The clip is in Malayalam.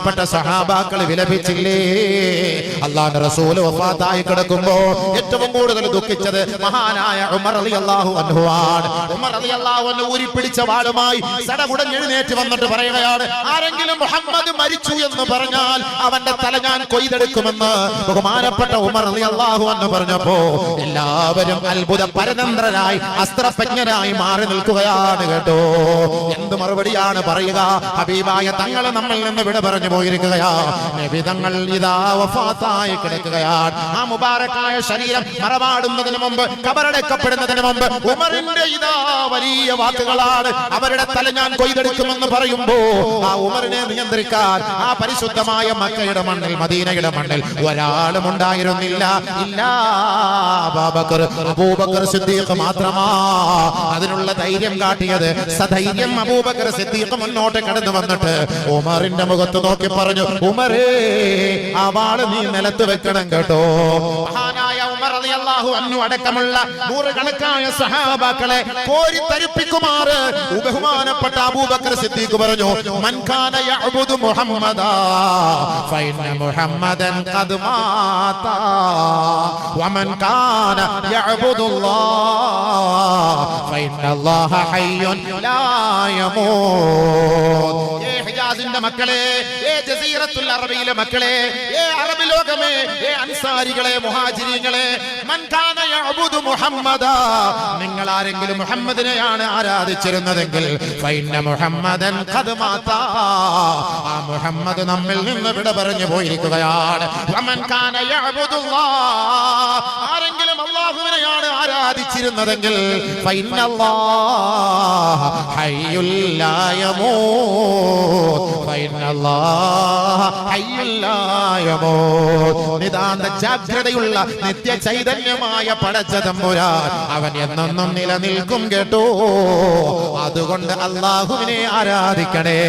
ബഹുമാനപ്പെട്ട സഹാബാക്കൾ വിലപിച്ചില്ലേ? അല്ലാഹുവിന്റെ റസൂൽ വഫാത്തായി കിടക്കുമ്പോൾ ഏറ്റവും കൂടുതൽ ദുഃഖിച്ചത് മഹാനായ ഉമർ റളിയല്ലാഹു അൻഹു ആണ്. ഉമർ റളിയല്ലാഹു അൻഹു ഊരി പിടിച്ച വാളുമായി സടകുടഞ്ഞ് എഴുന്നേറ്റ് വന്നിട്ട് പറയുകയാണ്, ആരെങ്കിലും മുഹമ്മദ് മരിച്ചു എന്ന് പറഞ്ഞാൽ അവന്റെ തല ഞാൻ കൊയ്തെടുക്കുമെന്ന് ബഹുമാനപ്പെട്ട ഉമർ റളിയല്ലാഹു അൻഹു പറഞ്ഞപ്പോ എല്ലാവരും അത്ഭുത പരതന്ത്രരായി അസ്ത്രജ്ഞരായി മാറി നിൽക്കുകയാണ് കേട്ടോ. എന്ത് മറുപടിയാണ് പറയുക? ഹബീബായ തങ്ങൾ നമ്മിൽ നിന്ന് വിട പറഞ്ഞു പോയിരിക്കുകയാ. നബി തങ്ങൾ ഇതാ വഫാത്തായി കിടക്കുകയാണ്. ആ മുബാറക്കായ ശരീരം മറമാടുന്നതിന് മുമ്പ്, കബറടക്കപ്പെടുന്നതിന് മുമ്പ് ഉമറിന്റെ ഇതാ വലിയ വാക്കുകളാണ്. അവരുടെ തല ഞാൻ കൊയ്തെടുക്കുമെന്ന് പറയുമ്പോ ആ ഉമറിനെ നിയന്ത്രിക്കാൻ ആ പരിശുദ്ധമായ മക്കയുടെ മണ്ണിൽ, മദീനയുടെ മണ്ണിൽ ഒരാളും ഉണ്ടായിരുന്നില്ല. ഇല്ല അബൂബക്കർ സിദ്ദീഖ് മാത്രമാ അതിനുള്ള ധൈര്യം കാട്ടിയത്. സധൈര്യം അബൂബക്കർ സിദ്ദീഖ് മുന്നോട്ട് കടന്നു വന്നിട്ട് ഉമറിന്റെ മുഖത്ത് നോക്കി പറഞ്ഞു, ഉമറേ ആ വാള് നീ നിലത്ത് വെക്കണം കേട്ടോ. മഹാനായ ഉമർ റളിയല്ലാഹു അൻഹു അടക്കമുള്ള നൂറുകണക്കായ സഹാബാക്കളെ കോരിത്തരിപ്പിക്കുമാറ് ബഹുമാനപ്പെട്ട അബൂബക്കർ സിദ്ദീഖ് പറഞ്ഞു, മൻ കാന യഅബുദു മുഹമ്മദാ ഫഇന്ന മുഹമ്മദൻ ഖദ് മാത വമൻ കാന യഅബുദുല്ലാഹ ഫഇന്ന അല്ലാഹ ഹയ്യുൻ ലാ യമൂത്. ഹിജാസിന്റെ മക്കളെ, ജസീറത്തുൽ അറബിയിലെ മക്കളെ, അറബി ലോകമേ, അൻസാരികളെ, മുഹാജിരീങ്ങളെ, മൻ കാന യഅബുദു മുഹമ്മദ, നിങ്ങൾ ആരെങ്കിലും മുഹമ്മദിനെയാണ് ആരാധിച്ചിരുന്നതെങ്കിൽ ഫഇന്ന മുഹമ്മദൻ ഖദ് മാത, ആ മുഹമ്മദ് നമ്മിൽ നിന്ന് വിട പറഞ്ഞു പോയിരിക്കുകയാണ്. വമൻ കാന യഅബുദുല്ലാഹ്, ആരെങ്കിലും അല്ലാഹുവിനെയാണ് ആരാധിച്ചിരുന്നതെങ്കിൽ ഫഇന്ന അല്ലാഹ ഹയ്യുൽ ലാ യമൂത്, ഫഇന്ന അല്ലാഹ ഹയ്യുൽ ലാ യമൂത്. നിതാന്ത ജാഗ്രതയുള്ള നിത്യ ചൈതന്യമായ പടച്ച തമ്പുരാൻ അവൻ എന്നെന്നും നിലനിൽക്കും കേട്ടോ. അതുകൊണ്ട് അല്ലാഹുവിനെ ആരാധിക്കണേ.